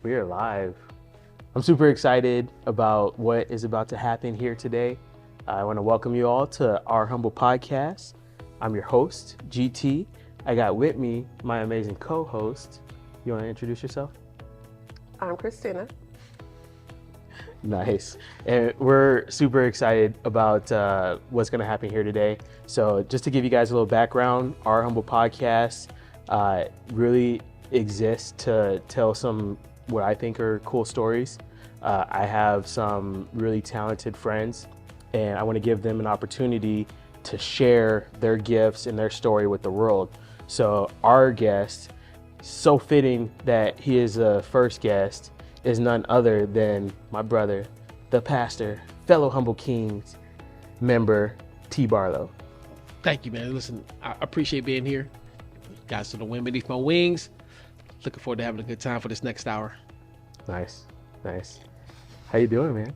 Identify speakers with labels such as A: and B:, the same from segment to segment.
A: We are live. I'm super excited about what is about to happen here today. I want to welcome you all to our humble podcast. I'm your host, GT. I got with me my amazing co-host. You want to introduce yourself?
B: I'm Christina.
A: Nice. And we're super excited about what's going to happen here today. So just to give you guys a little background, our humble podcast really exists to tell some what I think are cool stories. I have some really talented friends, and I want to give them an opportunity to share their gifts and their story with the world. So our guest, so fitting that he is a first guest, is none other than my brother, the pastor, fellow Humble Kings member, T. Barlow.
C: Thank you, man. Listen, I appreciate being here. Guys, to the wind beneath my wings. Looking forward to having a good time for this next hour.
A: Nice. How you doing, man?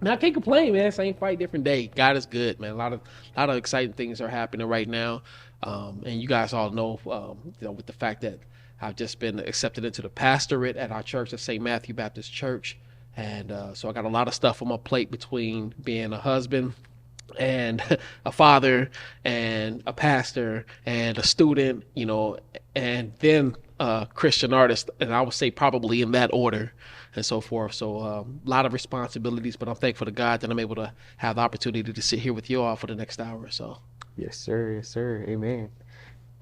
C: Man, I can't complain, man. Same fight, different day. God is good, man. A lot of exciting things are happening right now. And you guys all know, with the fact that I've just been accepted into the pastorate at our church, at St. Matthew Baptist Church. And so I got a lot of stuff on my plate between being a husband and a father and a pastor and a student, and then a Christian artist. And I would say probably in that order and so forth. So a lot of responsibilities, but I'm thankful to God that I'm able to have the opportunity to sit here with you all for the next hour or so.
A: Yes, sir. Amen.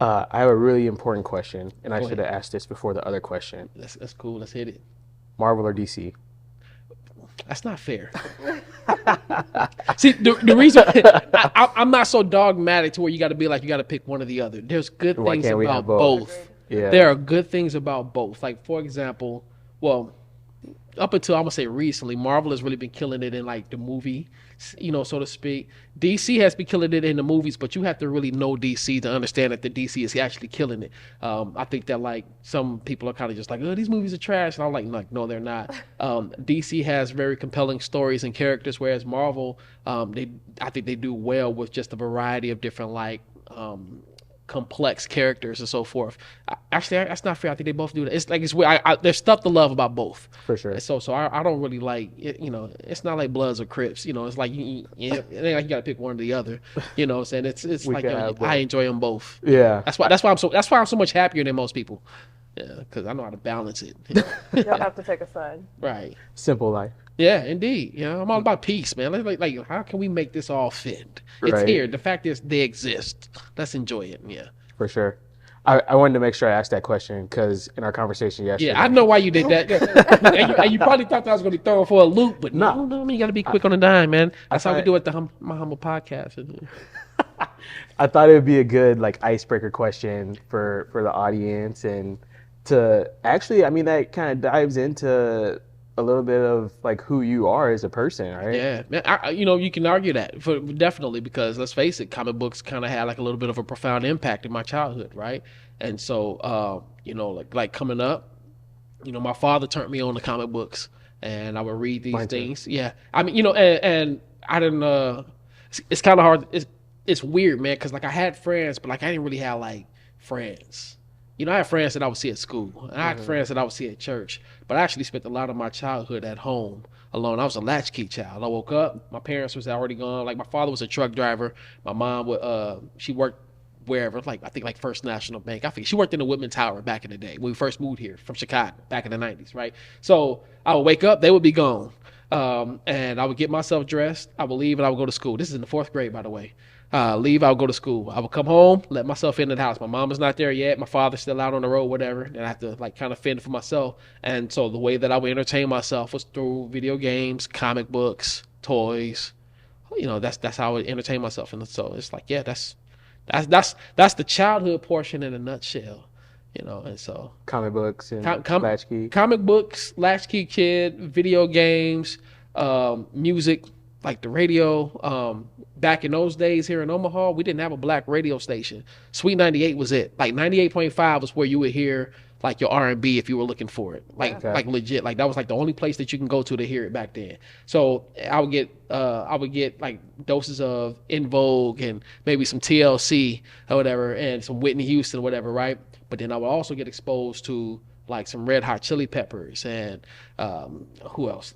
A: I have a really important question, and I should have asked this before the other question.
C: That's cool. Let's hit it.
A: Marvel or DC?
C: That's not fair. See, the reason I'm not so dogmatic to where you got to be like you got to pick one or the other. There's good things about both.
A: Yeah.
C: There are good things about both. Like, for example, up until I'm gonna say recently, Marvel has really been killing it in like the movie, so to speak. DC has been killing it in the movies, but you have to really know DC to understand that the DC is actually killing it. I think that like some people are kind of just like, oh, these movies are trash, and I'm like, no, they're not. DC has very compelling stories and characters, whereas Marvel, I think they do well with just a variety of different complex characters and so forth. Actually, that's not fair. I think they both do that. It's like it's weird. There's stuff to love about both.
A: For sure.
C: So I don't really like it. It's not like Bloods or Crips. It's like it ain't like you got to pick one or the other. What I'm saying? It's like I enjoy them both.
A: Yeah.
C: That's why I'm so much happier than most people. Yeah, because I know how to balance it.
B: You don't have to take a side.
C: Right.
A: Simple life.
C: Yeah, indeed. I'm all about peace, man. Like how can we make this all fit? It's
A: right
C: here. The fact is, they exist. Let's enjoy it. Yeah.
A: For sure. I wanted to make sure I asked that question because in our conversation yesterday.
C: Yeah, I know why you did that. and you probably thought that I was going to be thrown for a loop, but no, you got to be quick on the dime, man. That's how we do it at my humble podcast.
A: I thought it would be a good icebreaker question for the audience, and to actually, that kind of dives into a little bit of who you are as a person, right?
C: Yeah, man. You can argue that definitely because let's face it, comic books kind of had a little bit of a profound impact in my childhood, right? And so, like coming up, my father turned me on to comic books, and I would read these things. Yeah, and I didn't. It's kind of hard. It's weird, man, because I had friends, but I didn't really have friends. I had friends that I would see at school, and I had friends that I would see at church, but I actually spent a lot of my childhood at home alone. I was a latch-key child. I woke up, my parents was already gone. My father was a truck driver. My mom she worked wherever, I think First National Bank. I think she worked in the Whitman Tower back in the day when we first moved here from Chicago back in the 90s, right? So I would wake up, they would be gone, and I would get myself dressed. I would leave, and I would go to school. This is in the 4th grade, by the way. Leave, I would go to school. I would come home, let myself into the house. My mom is not there yet. My father's still out on the road, whatever. And I have to kind of fend for myself. And so the way that I would entertain myself was through video games, comic books, toys. That's how I would entertain myself. And so it's that's the childhood portion in a nutshell. And so
A: comic books and latchkey.
C: Comic books, latchkey kid, video games, music, like the radio. Back in those days here in Omaha, we didn't have a black radio station. Sweet 98 was it. 98.5 was where you would hear your R&B if you were looking for it. Legit. That was the only place that you can go to hear it back then. So I would get doses of In Vogue and maybe some TLC or whatever and some Whitney Houston or whatever, right? But then I would also get exposed to like some Red Hot Chili Peppers and who else?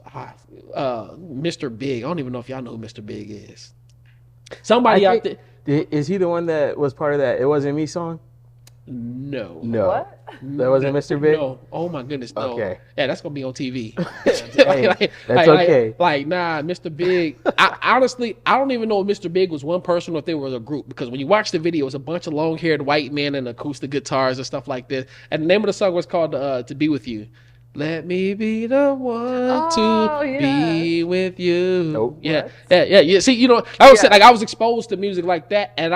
C: Mr. Big. I don't even know if y'all know who Mr. Big is. Somebody out there.
A: Is he the one that was part of that It Wasn't Me song?
C: No.
B: What?
A: That wasn't Mr. Big?
C: No. Oh my goodness, no.
A: Okay.
C: Yeah, that's gonna be on TV.
A: Hey, that's okay.
C: Nah, Mr. Big. Honestly, I don't even know if Mr. Big was one person or if they were a group, because when you watch the video, it's a bunch of long-haired white men and acoustic guitars and stuff like this. And the name of the song was called "To Be With You." Let me be the one to be with you.
A: Nope.
C: Yeah. See, you know, I was saying, like, I was exposed to music like that, and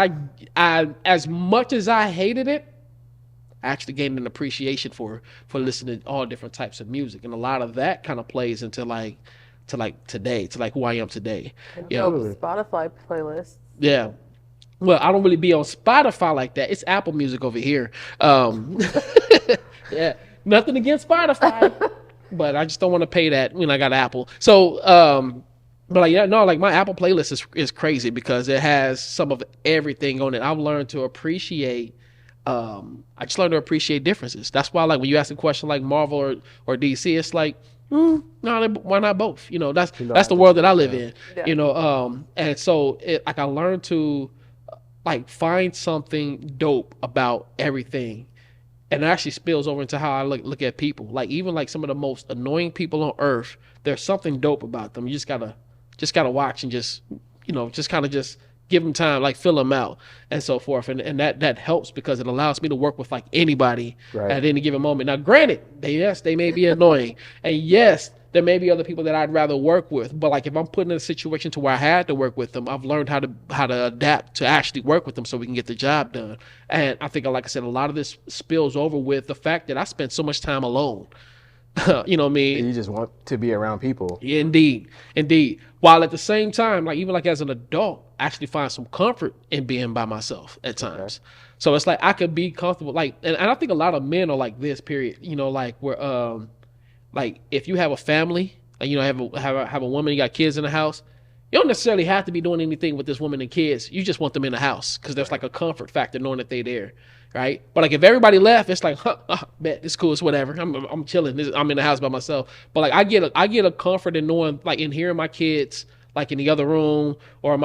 C: I as much as I hated it, I actually gained an appreciation for listening to all different types of music, and a lot of that kind of plays into today, to like who I am today. Yeah.
B: Spotify playlists.
C: Yeah. Well, I don't really be on Spotify like that. It's Apple Music over here. Yeah. Nothing against Spotify, but I just don't want to pay that when I got Apple. So, but like my Apple playlist is crazy because it has some of everything on it. I've learned to appreciate. I just learned to appreciate differences. That's why, like, when you ask a question like Marvel or DC, it's like, no, why not both? You know, that's the world that I live in.
B: Yeah.
C: You know, and so I learned to like find something dope about everything. And it actually spills over into how I look at people. Like, even like some of the most annoying people on earth, there's something dope about them. You just gotta watch and just kind of just give them time, like fill them out and so forth. And that helps because it allows me to work with like anybody at any given moment. Now, granted, they may be annoying, and yes, there may be other people that I'd rather work with. But like, if I'm put in a situation to where I had to work with them, I've learned how to adapt to actually work with them so we can get the job done. And I think, like I said, a lot of this spills over with the fact that I spent so much time alone. You know what I mean?
A: You just want to be around people.
C: Yeah, indeed. While at the same time, like even like as an adult, I actually find some comfort in being by myself at times. Okay. So it's like I could be comfortable. Like, and I think a lot of men are like this. Period. You know, like where like if you have a family, and you know have a woman, you got kids in the house, you don't necessarily have to be doing anything with this woman and kids. You just want them in the house because there's like a comfort factor knowing that they're there, right? But like if everybody left, it's like, bet it's cool, it's whatever. I'm chilling. I'm in the house by myself. But like I get a comfort in knowing, like in hearing my kids like in the other room, or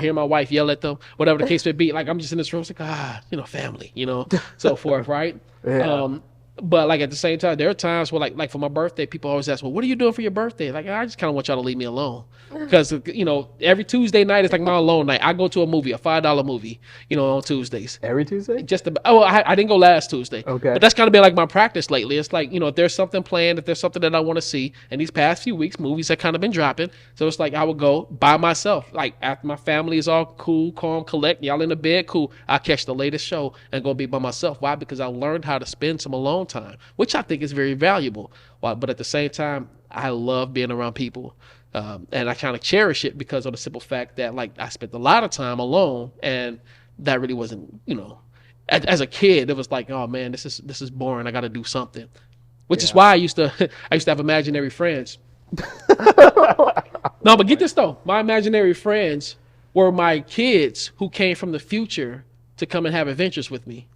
C: hearing my wife yell at them, whatever the case may be. Like I'm just in this room, it's like family, so forth, right?
A: Yeah.
C: But like at the same time, there are times where like for my birthday, people always ask, well, what are you doing for your birthday? Like, I just kind of want y'all to leave me alone. Because, every Tuesday night is like my alone night. I go to a movie, a $5 movie, on Tuesdays.
A: Every Tuesday?
C: I didn't go last Tuesday.
A: Okay.
C: But that's kind of been like my practice lately. It's like, if there's something planned, if there's something that I want to see, and these past few weeks, movies have kind of been dropping. So it's like I would go by myself. Like after my family is all cool, calm, collect, y'all in the bed, cool. I catch the latest show and go be by myself. Why? Because I learned how to spend some alone time, which I think is very valuable. But at the same time, I love being around people. And I kind of cherish it because of the simple fact that like I spent a lot of time alone, and that really wasn't, as a kid, it was like, oh man, this is boring. I got to do something, which is why I used to have imaginary friends. No, but get this though. My imaginary friends were my kids who came from the future to come and have adventures with me.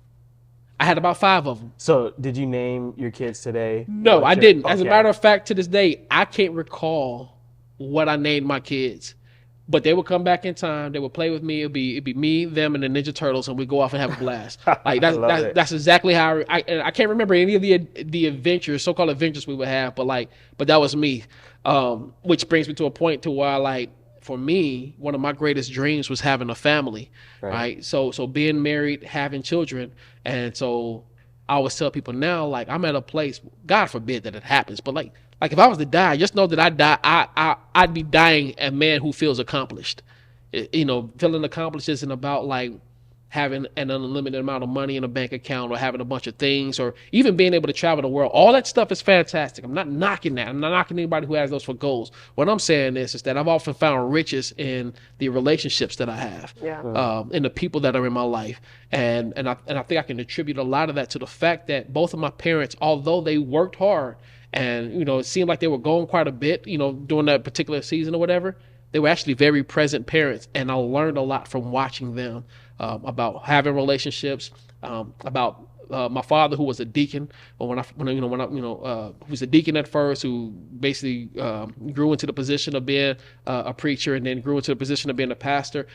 C: I had about 5 of them.
A: So did you name your kids today?
C: No, I didn't. As a matter of fact, to this day, I can't recall what I named my kids. But they would come back in time. They would play with me. It'd be me, them, and the Ninja Turtles, and we'd go off and have a blast. Like that's exactly how I can't remember any of the adventures, so-called adventures we would have, but that was me. Which brings me to a point to where like for me, one of my greatest dreams was having a family, right? So being married, having children, and so I always tell people now, like I'm at a place, God forbid that it happens, but like if I was to die, just know that I'd be dying a man who feels accomplished. Feeling accomplished isn't about like having an unlimited amount of money in a bank account or having a bunch of things or even being able to travel the world. All that stuff is fantastic. I'm not knocking that. I'm not knocking anybody who has those for goals. What I'm saying is that I've often found riches in the relationships that I have, and the people that are in my life. And I think I can attribute a lot of that to the fact that both of my parents, although they worked hard and, it seemed like they were going quite a bit, during that particular season or whatever, they were actually very present parents. And I learned a lot from watching them. About having relationships, about my father, who was a deacon, or who was a deacon at first, who basically grew into the position of being a preacher, and then grew into the position of being a pastor.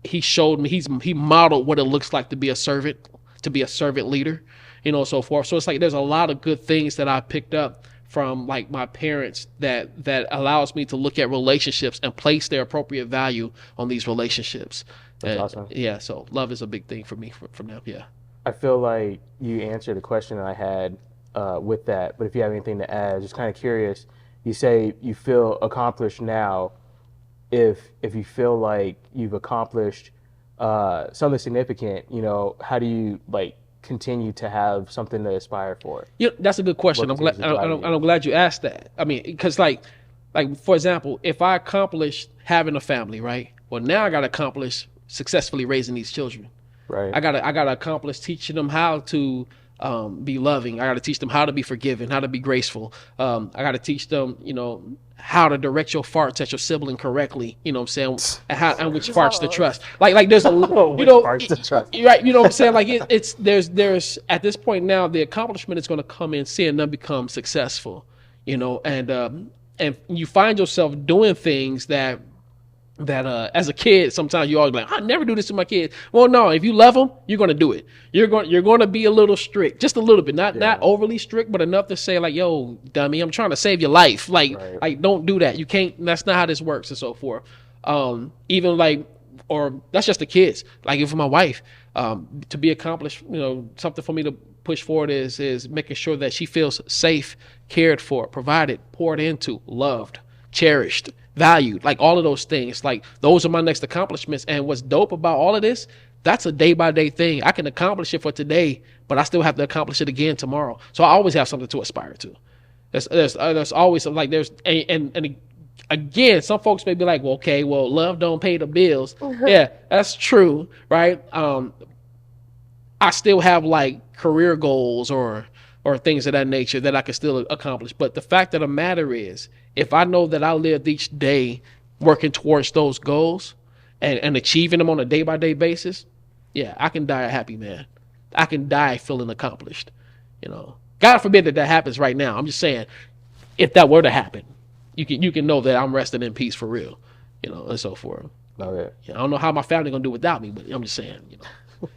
C: He showed me, he modeled what it looks like to be a servant leader, so forth. So it's like there's a lot of good things that I picked up from like my parents that allows me to look at relationships and place their appropriate value on these relationships.
A: That's awesome.
C: Yeah, so love is a big thing for me from them. Yeah.
A: I feel like you answered the question that I had with that, but if you have anything to add, just kind of curious. You say you feel accomplished now. If you feel like you've accomplished something significant, how do you like continue to have something to aspire for?
C: That's a good question. I'm glad you asked that. I mean, because like for example, if I accomplished having a family, right? Well, now I got to accomplish successfully raising these children.
A: Right.
C: I gotta accomplish teaching them how to be loving. I gotta teach them how to be forgiving, how to be graceful. I gotta teach them, how to direct your farts at your sibling correctly. You know what I'm saying? And which farts to trust. Like there's a
A: farts to trust.
C: Right? You know what I'm saying? Like it's there's at this point now the accomplishment is going to come in seeing them become successful. And you find yourself doing things that as a kid, sometimes you always be like, I never do this to my kids. Well, no, if you love them, you're going to do it. You're going to be a little strict, just a little bit, not overly strict, but enough to say like, yo, dummy, I'm trying to save your life. Like don't do that. You can't, that's not how this works and so forth. Even like, or that's just the kids. Like even for my wife, to be accomplished, something for me to push forward is making sure that she feels safe, cared for, provided, poured into, loved, cherished, valued, like all of those things. Like those are my next accomplishments. And what's dope about all of this, that's a day-by-day thing. I can accomplish it for today, but I still have to accomplish it again tomorrow. So I always have something to aspire to. There's always like and again, some folks may be like, well, okay, well, love don't pay the bills. Yeah, that's true, right? I still have like career goals or things of that nature that I can still accomplish. But the fact of the matter is, if I know that I lived each day working towards those goals and achieving them on a day-by-day basis, yeah, I can die a happy man. I can die feeling accomplished. God forbid that happens right now. I'm just saying, if that were to happen, you can know that I'm resting in peace for real, and so forth.
A: Okay.
C: I don't know how my family gonna do without me, but I'm just saying,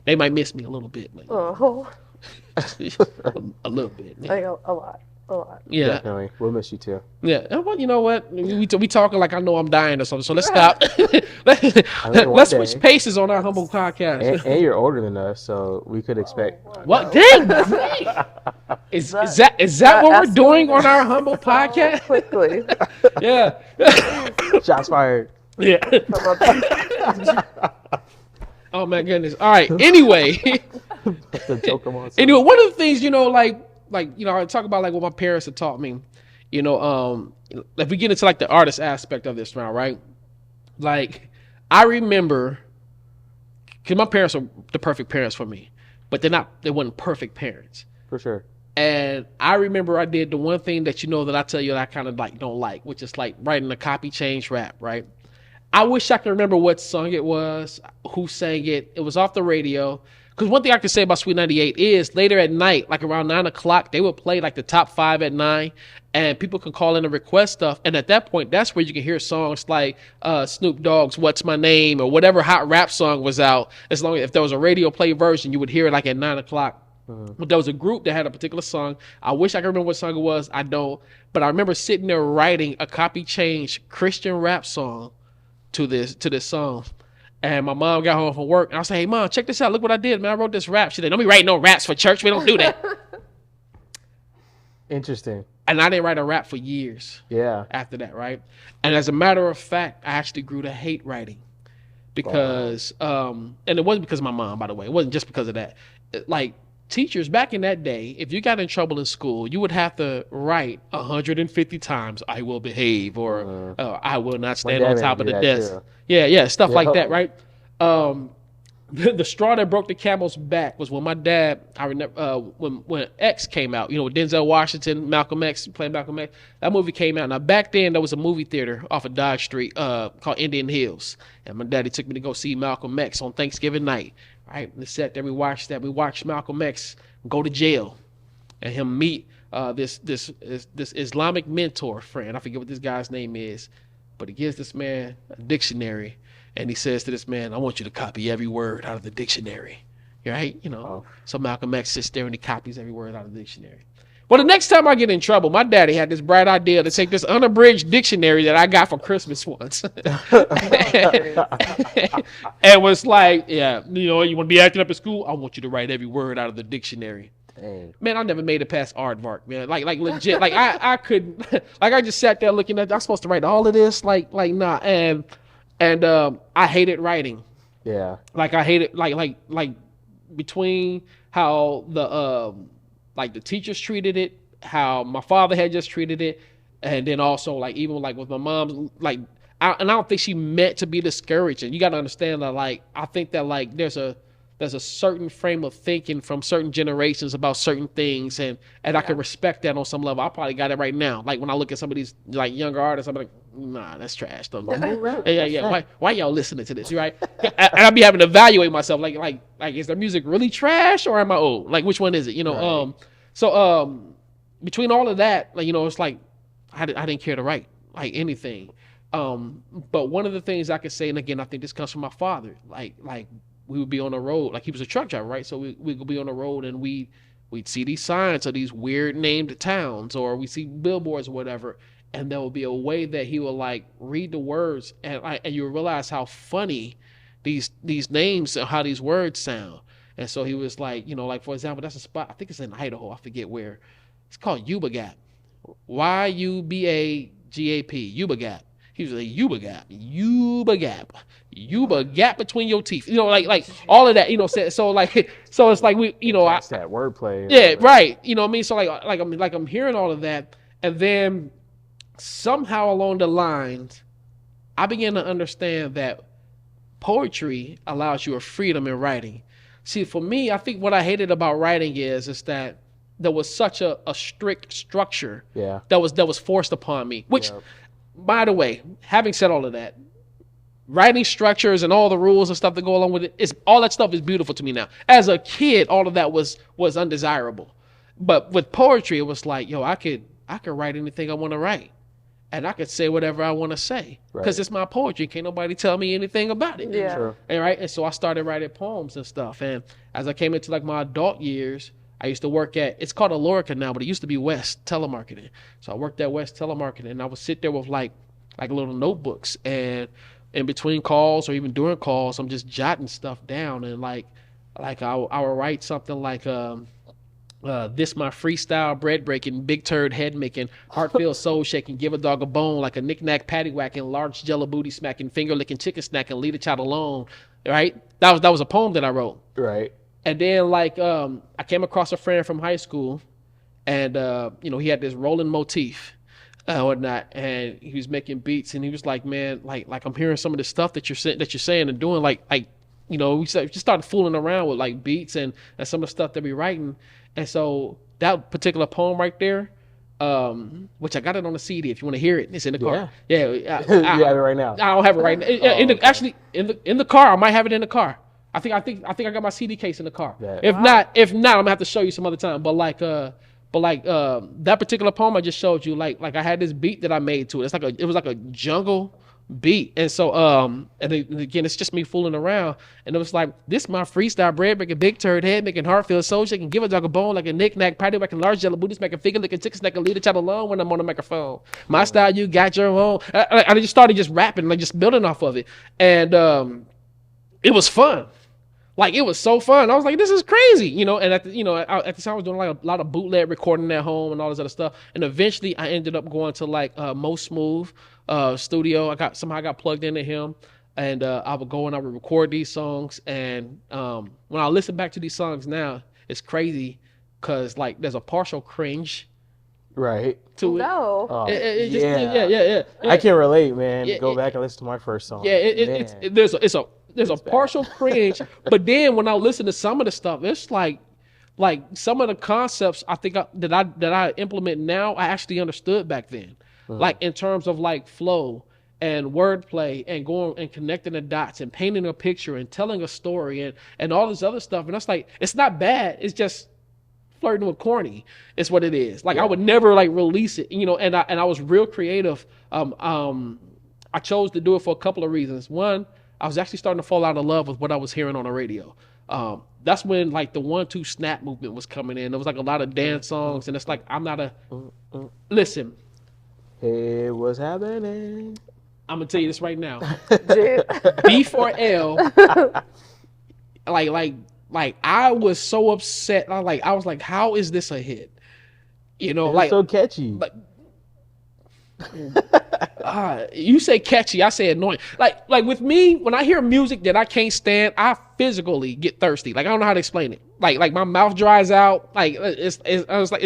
C: they might miss me a little bit. But, a little bit. Yeah.
B: Like a lot.
C: Yeah,
A: definitely. We'll miss you too.
C: Yeah. Well, you know what? We talking like I know I'm dying or something. So let's stop. Let's switch paces on our humble podcast.
A: And you're older than us, so we could expect.
C: What? Dang! Is that what we're doing on our humble podcast?
B: Quickly.
C: Yeah.
A: Shots fired.
C: Yeah. Oh my goodness. All right. Anyway. Anyway, one of the things, I talk about like what my parents have taught me, if we get into like the artist aspect of this now, right? Like I remember, cause my parents are the perfect parents for me, but they weren't perfect parents.
A: For sure.
C: And I remember I did the one thing that that I tell you that I kind of like don't like, which is like writing a copy change rap, right? I wish I could remember what song it was, who sang it. It was off the radio. Because one thing I can say about Sweet 98 is later at night, like around 9 o'clock, they would play like the top 5 at 9, and people can call in and request stuff. And at that point, that's where you can hear songs like Snoop Dogg's What's My Name or whatever hot rap song was out. As long as if there was a radio play version, you would hear it like at 9 o'clock. But there was a group that had a particular song. I wish I could remember what song it was. I don't. But I remember sitting there writing a copy change Christian rap song to this song. And my mom got home from work, and I was like, hey, Mom, check this out. Look what I did, man. I wrote this rap. She said, don't be writing no raps for church. We don't do that.
A: Interesting.
C: And I didn't write a rap for years.
A: Yeah.
C: After that, right? And as a matter of fact, I actually grew to hate writing. Because, and it wasn't because of my mom, by the way. It wasn't just because of that. Like, teachers back in that day, if you got in trouble in school, you would have to write 150 times, I will behave, or I will not stand on top of the desk. Too. Yeah, stuff like that, right? The straw that broke the camel's back was when my dad, I remember when X came out, with Denzel Washington, Malcolm X, playing Malcolm X. That movie came out. Now, back then, there was a movie theater off of Dodge Street called Indian Hills. And my daddy took me to go see Malcolm X on Thanksgiving night. right? And sat there, we watched that. We watched Malcolm X go to jail and him meet this Islamic mentor friend. I forget what this guy's name is, but he gives this man a dictionary, and he says to this man, "I want you to copy every word out of the dictionary." Right? So Malcolm X sits there and he copies every word out of the dictionary. Well, the next time I get in trouble, my daddy had this bright idea to take this unabridged dictionary that I got for Christmas once. And was like, yeah, you want to be acting up at school? I want you to write every word out of the dictionary. Dang. Man, I never made it past aardvark, man. Like legit. Like I couldn't. Like I just sat there looking at. I'm supposed to write all of this. Like nah. And I hated writing.
A: Yeah.
C: Like I hated like between how the teachers treated it, how my father had just treated it, and then also like even like with my mom, like I don't think she meant to be discouraging. You got to understand that like I think that like there's a certain frame of thinking from certain generations about certain things, and I can respect that on some level. I probably got it right now. Like when I look at some of these like younger artists, I'm like, nah, that's trash. Yeah. Why y'all listening to this? Right? And I be having to evaluate myself. Like is their music really trash or am I old? Like which one is it? Right. So between all of that, like it's like I didn't care to write like anything. But one of the things I could say, and again, I think this comes from my father. Like we would be on the road, like he was a truck driver, right? So we would be on the road and we'd see these signs of these weird named towns, or we see billboards or whatever, and there will be a way that he will like read the words, and you realize how funny these names and how these words sound. And so he was like, like for example, that's a spot, I think it's in Idaho, I forget where. It's called Yuba Gap. Yubagap. Yuba Gap. He was like, Yuba Gap between your teeth. Like all of that, so it's like we,
A: that's that wordplay.
C: Yeah, right. You know what I mean? So I'm hearing all of that, and then somehow along the lines, I began to understand that poetry allows you a freedom in writing. See, for me, I think what I hated about writing is that there was such a strict structure that was forced upon me, which. Yeah. By the way, having said all of that, writing structures and all the rules and stuff that go along with it, all that stuff is beautiful to me now. As a kid, all of that was undesirable. But with poetry, it was like, I could write anything I want to write. And I could say whatever I want to say. Because it's my poetry. Can't nobody tell me anything about it.
B: Yeah.
A: Sure.
C: And so I started writing poems and stuff. And as I came into like my adult years, I used to work it's called Alorica now, but it used to be West Telemarketing. So I worked at West Telemarketing, and I would sit there with like little notebooks, and in between calls or even during calls, I'm just jotting stuff down, and I would write something like this my freestyle bread breaking, big turd head making, heart filled soul shaking, give a dog a bone, like a knick-knack patty whacking, large jello booty smacking, finger licking, chicken snacking, leave a child alone. Right? That was a poem that I wrote.
A: Right.
C: And then I came across a friend from high school, and he had this rolling motif, whatnot, and he was making beats, and he was like, man, like I'm hearing some of the stuff that you're saying and doing, we just started fooling around with like beats and some of the stuff that we writing, and so that particular poem right there, which I got it on a CD if you want to hear it. It's in the car. Yeah,
A: you have it right now.
C: I don't have it right now. Actually in the car, I might have it in the car. I think I got my CD case in the car. Yeah. If not, I'm gonna have to show you some other time. But that particular poem I just showed you, like I had this beat that I made to it. It was like a jungle beat, and so and again, it's just me fooling around, and it was like, this my freestyle bread making, big turd head making, heart filled soul shaking, give a dog a bone like a knick-knack patty whacking, large jello booty smacking, finger licking, chicken snacking, leave the child alone when I'm on the microphone. My style, you got your own. I just started just rapping, like just building off of it, and it was fun. Like, it was so fun. I was like, this is crazy, and at the time I was doing like a lot of bootleg recording at home and all this other stuff. And eventually I ended up going to like Most Smooth studio. I got plugged into him, and I would go and I would record these songs. And when I listen back to these songs now, it's crazy because like there's a partial cringe.
A: Right.
C: To it.
B: No.
A: Oh,
C: Yeah.
A: I can relate, man. Go back and listen to my first song.
C: Yeah, there's a partial cringe, but then when I listen to some of the stuff, it's like some of the concepts I think that I implement now, I actually understood back then, like in terms of like flow and wordplay and going and connecting the dots and painting a picture and telling a story and all this other stuff. And that's like, it's not bad. It's just flirting with corny. It's what it is. Like I would never like release it, you know, and I was real creative. I chose to do it for a couple of reasons. One, I was actually starting to fall out of love with what I was hearing on the radio. That's when like the 1-2 snap movement was coming in. There was like a lot of dance songs, and it's like I'm not a listen.
A: Hey, what's happening?
C: I'm gonna tell you this right now.
B: Jit.
C: B4L, like I was so upset. I was like, how is this a hit? You know,
A: It's
C: like
A: so catchy.
C: like you say catchy, I say annoying. Like with me, when I hear music that I can't stand, I physically get thirsty. Like I don't know how to explain it. Like my mouth dries out. Like it's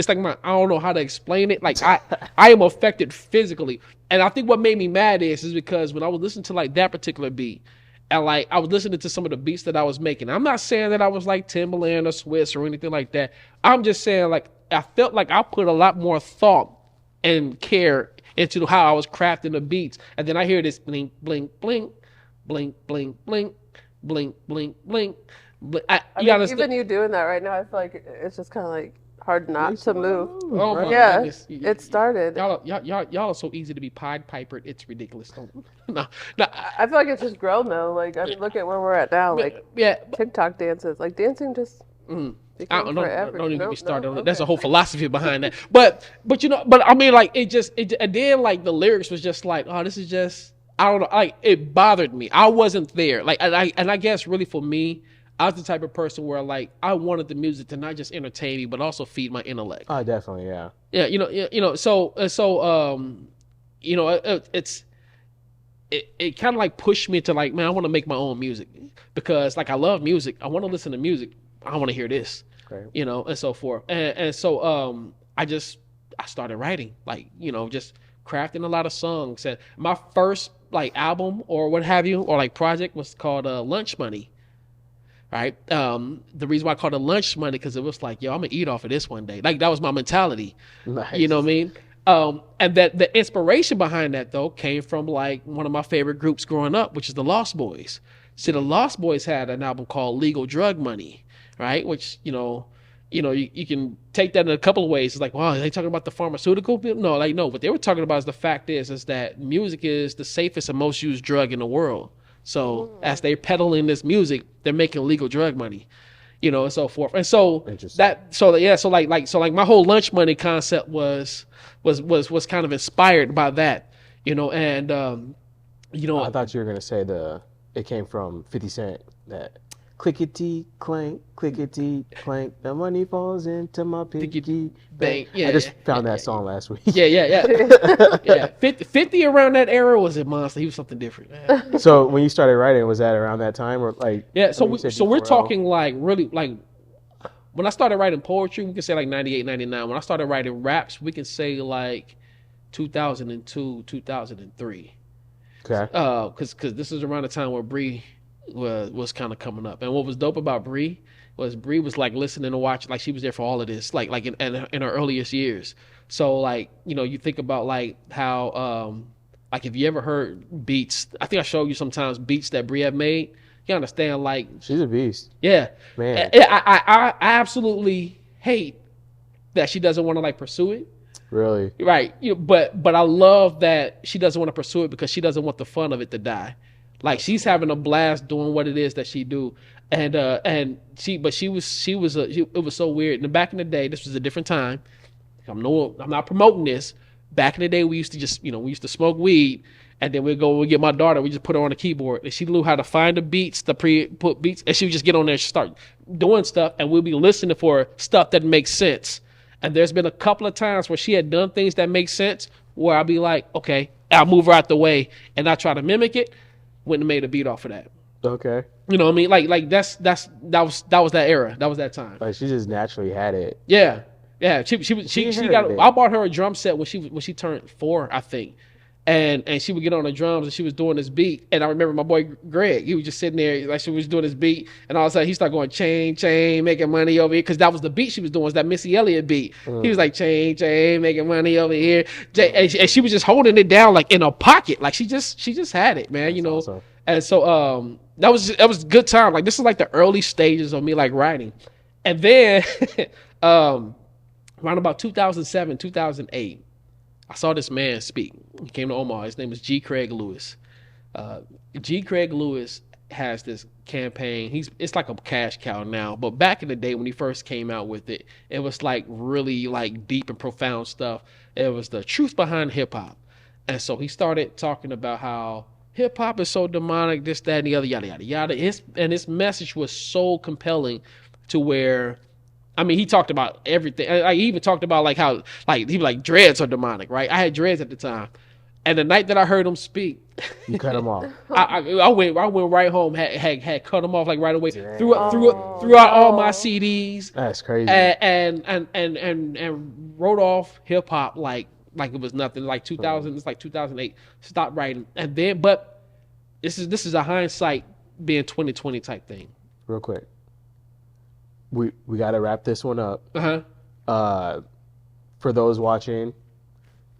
C: like I don't know how to explain it. Like I am affected physically. And I think what made me mad is because when I was listening to like that particular beat, and like I was listening to some of the beats that I was making. I'm not saying that I was like Timbaland or Swiss or anything like that. I'm just saying like I felt like I put a lot more thought and care into how I was crafting the beats. And then I hear this blink, blink, blink, blink, blink, blink, blink, blink, blink.
B: Even you doing that right now, I feel like it's just kind of like hard not to move.
C: Oh my
B: Yeah,
C: goodness.
B: it started.
C: Y'all are so easy to be Pied Pipered. It's ridiculous. No.
B: I feel like it's just grown though. Like I mean, look at where we're at now. Like TikTok dances, like dancing just.
C: Don't even get me started on it. That's a
B: okay.
C: whole philosophy behind that. But I mean, like and then like the lyrics was just like, oh, this is just, I don't know, like it bothered me. I wasn't there. Like, and I guess really for me, I was the type of person where like I wanted the music to not just entertain me, but also feed my intellect.
A: Oh, definitely, yeah.
C: Yeah, it kind of like pushed me to like, man, I want to make my own music because like I love music. I want to listen to music. I want to hear this,
A: Great.
C: you know, and so forth. And so I started writing, like, you know, just crafting a lot of songs. And my first like album or what have you, or like project was called Lunch Money. Right. The reason why I called it Lunch Money, because it was like, yo, I'm gonna eat off of this one day. Like that was my mentality.
A: Nice.
C: You know what I mean? And that the inspiration behind that though came from like one of my favorite groups growing up, which is the Lost Boys. See, the Lost Boys had an album called Legal Drug Money, right? Which, you can take that in a couple of ways. It's like, wow, are they talking about the pharmaceutical? No, like, no. What they were talking about is the fact is that music is the safest and most used drug in the world. So as they're peddling this music, they're making legal drug money, you know, and so forth. And so so my whole Lunch Money concept was kind of inspired by that, you know, and
A: I thought you were gonna say it came from 50 Cent, that clickety clank, the money falls into my piggy bank.
C: Yeah,
A: I just found that song last week.
C: Yeah. 50 around that era was a monster. He was something different, man.
A: So when you started writing, was that around that time or like?
C: Yeah. So we're talking like really like when I started writing poetry, we can say like 98, 99. When I started writing raps, we can say like 2002, 2003.
A: Okay.
C: Because this is around the time where Bree was kind of coming up, and what was dope about Bree was like listening and watching, like she was there for all of this, like in her earliest years. So like, you know, you think about like how like if you ever heard beats, I think I showed you sometimes beats that Bree have made. You understand, like
A: She's a beast.
C: Yeah,
A: Man.
C: I absolutely hate that she doesn't want to like pursue it.
A: Really?
C: Right. You know, but I love that she doesn't want to pursue it because she doesn't want the fun of it to die. Like she's having a blast doing what it is that she do. And it was so weird. And back in the day, this was a different time. I'm not promoting this. Back in the day, we used to smoke weed, and then we'd get my daughter, we just put her on the keyboard, and she knew how to find the beats, put beats, and she would just get on there and start doing stuff, and we'll be listening for stuff that makes sense. And there's been a couple of times where she had done things that make sense, where I'll be like, okay, I'll move her out the way, and I try to mimic it. Wouldn't have made a beat off of that.
A: Okay.
C: You know what I mean? Like that was that era. That was that time.
A: Like she just naturally had it.
C: Yeah. She got. I bought her a drum set when she turned 4, I think. and she would get on the drums and she was doing this beat. And I remember my boy Greg, he was just sitting there like she was doing this beat, and all of a sudden he started going chain, making money over here, because that was the beat she was doing, was that Missy Elliott beat. He was like chain, making money over here. And she was just holding it down like in a pocket, like she just had it, man. That's awesome. And so that was a good time. Like this is like the early stages of me like writing, and then around about 2007, 2008. I saw this man speak. He came to Omaha. His name is G. Craig Lewis. G. Craig Lewis has this campaign. It's like a cash cow now, but back in the day when he first came out with it, it was like really like deep and profound stuff. It was the truth behind hip hop. And so he started talking about how hip hop is so demonic, this, that, and the other, yada, yada, yada. His message was so compelling to where, I mean, he talked about everything. He even talked about like how like he was like dreads are demonic, right? I had dreads at the time, and the night that I heard him speak,
A: you cut him off.
C: I went right home, had cut him off like right away. Threw out all my CDs.
A: That's crazy.
C: And wrote off hip hop like it was nothing. Like 2000, it's like 2008. Stopped writing, and then but this is a hindsight being 2020 type thing.
A: Real quick. We got to wrap this one up. For those watching,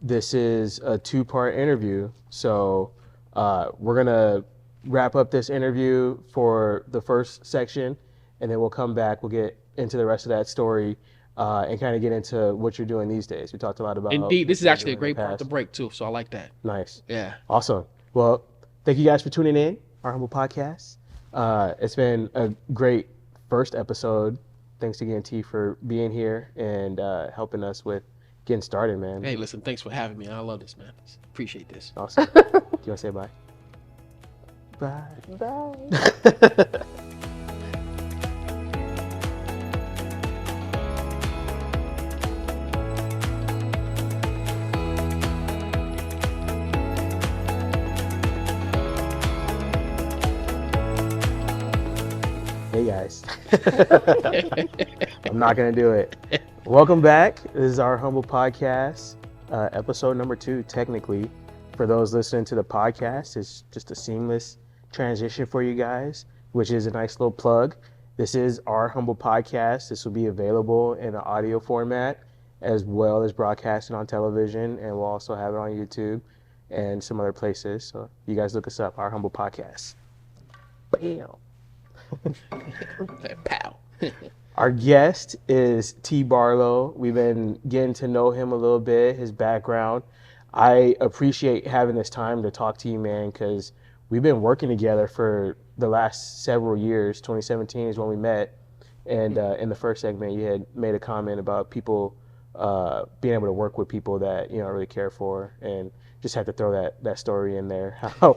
A: this is a 2-part interview. So we're going to wrap up this interview for the first section, and then we'll come back. We'll get into the rest of that story and kind of get into what you're doing these days. We talked a lot about...
C: Indeed. This is actually a great part to break, too, so I like that.
A: Nice.
C: Yeah.
A: Awesome. Well, thank you guys for tuning in, Our Humble Podcast. It's been a great first episode. Thanks again, T, for being here and helping us with getting started, man.
C: Hey, listen, thanks for having me. I love this, man. Appreciate this.
A: Awesome. Do you want to say bye? Bye.
B: Bye.
A: Hey guys. I'm not going to do it. Welcome back. This is Our Humble Podcast, episode number 2, technically. For those listening to the podcast, it's just a seamless transition for you guys, which is a nice little plug. This is Our Humble Podcast. This will be available in an audio format as well as broadcasted on television, and we'll also have it on YouTube and some other places. So you guys look us up, Our Humble Podcast. Bam.
C: Pow.
A: Our guest is T. Barlow. We've been getting to know him a little bit, his background. I appreciate having this time to talk to you, man, because we've been working together for the last several years. 2017 is when we met, and in the first segment, you had made a comment about people being able to work with people that you don't really care for, and just had to throw that story in there. How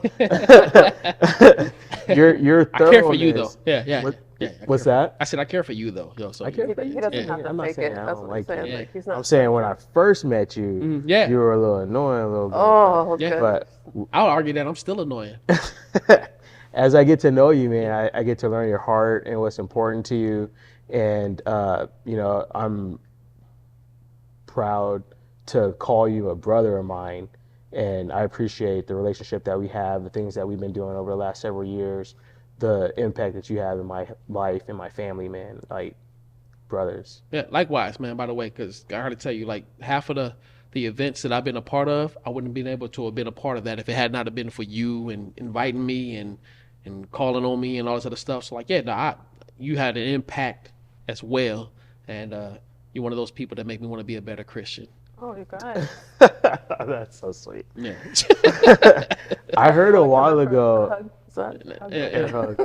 A: your
C: I care for you though. Yeah.
A: What's that?
C: I said I care for you though. So
B: I care for you. He doesn't have to
A: I'm not
B: fake
A: saying
B: it.
A: I
B: That's
A: don't
B: what I'm
A: like
B: saying.
A: you.
B: Like, he's not
A: I'm saying when I first met you, you were a little annoying, a little bit.
B: Oh, okay.
A: But
C: I'll argue that I'm still annoying.
A: as I get to know you, man, I get to learn your heart and what's important to you, and I'm proud to call you a brother of mine. And I appreciate the relationship that we have, the things that we've been doing over the last several years, the impact that you have in my life and my family, man, like brothers.
C: Yeah, likewise, man, by the way, because I gotta tell you, like half of the events that I've been a part of, I wouldn't have been able to have been a part of that if it had not have been for you and inviting me and calling on me and all this other stuff. So like, yeah, you had an impact as well. And you're one of those people that make me want to be a better Christian.
B: Oh, you guys.
A: That's so sweet.
C: Yeah.
A: I heard a while ago.
C: You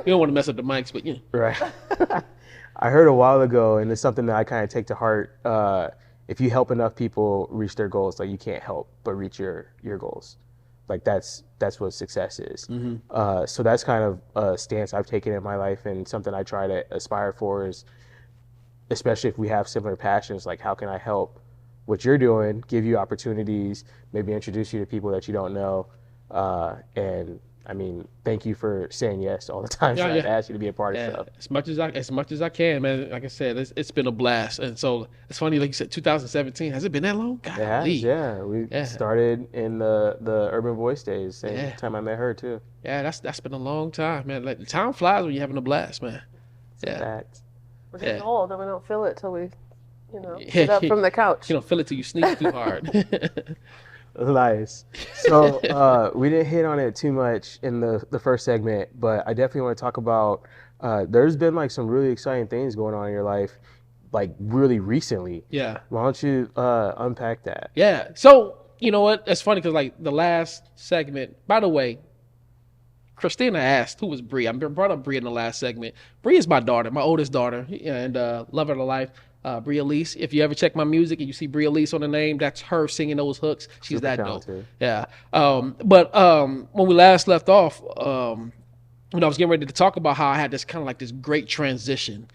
C: don't want to mess up the mics, but yeah.
A: Right. I heard a while ago, and it's something that I kind of take to heart. If you help enough people reach their goals, like you can't help but reach your goals. Like that's what success is. Mm-hmm. So that's kind of a stance I've taken in my life, and something I try to aspire for is, especially if we have similar passions, like how can I help what you're doing, give you opportunities, maybe introduce you to people that you don't know, and I mean, thank you for saying yes all the times that I've asked you to be a part of stuff.
C: As much as I can, man. Like I said, it's been a blast. And so it's funny, like you said, 2017. Has it been that long?
A: Golly. It has, yeah. We started in the Urban Voice days, same time I met her too.
C: Yeah, that's been a long time, man. Like, the time flies when you're having a blast, man.
A: Fact.
B: We're getting old and we don't feel it till we, get up from the couch.
C: You don't feel it till you sneeze too hard.
A: Nice. So we didn't hit on it too much in the first segment, but I definitely want to talk about there's been like some really exciting things going on in your life, like really recently.
C: Yeah.
A: Why don't you unpack that?
C: Yeah. So you know what? That's funny because like the last segment, by the way, Christina asked who was Bree. I brought up Bree in the last segment. Bree is my daughter, my oldest daughter, and love her to life. Bria Elise. If you ever check my music and you see Bria Elise on the name, that's her singing those hooks. She's super that talented. Dope. Yeah. But when we last left off, when I was getting ready to talk about how I had this kind of like this great transition,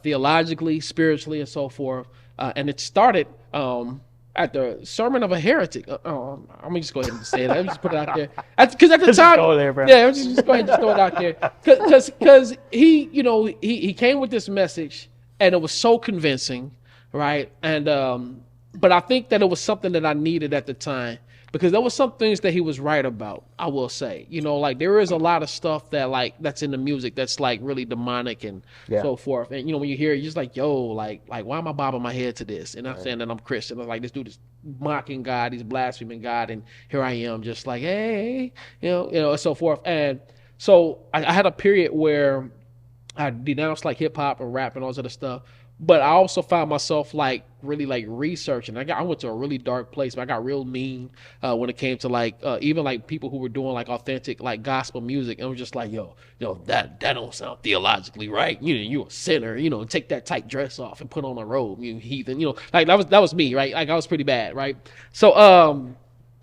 C: theologically, spiritually, and so forth, and it started at the sermon of a heretic. I'm just go ahead and say it. I'm just put it out there because at the time,
A: go there, bro.
C: Yeah, just go ahead and just throw it out there because he, he came with this message. And it was so convincing, right? And but I think that it was something that I needed at the time because there was some things that he was right about, I will say. Like there is a lot of stuff that's in the music that's like really demonic and so forth. And when you hear it, you're just like, yo, like why am I bobbing my head to this? And I'm saying that I'm Christian. I'm like, this dude is mocking God, he's blaspheming God, and here I am just like, hey, and so forth. And so I had a period where I denounced like hip hop and rap and all this other stuff, but I also found myself like really like researching. I went to a really dark place. But I got real mean when it came to like even like people who were doing like authentic like gospel music, and I was just like, yo, that don't sound theologically right. You a sinner. Take that tight dress off and put on a robe. You heathen. Like that was me, right? Like I was pretty bad, right? So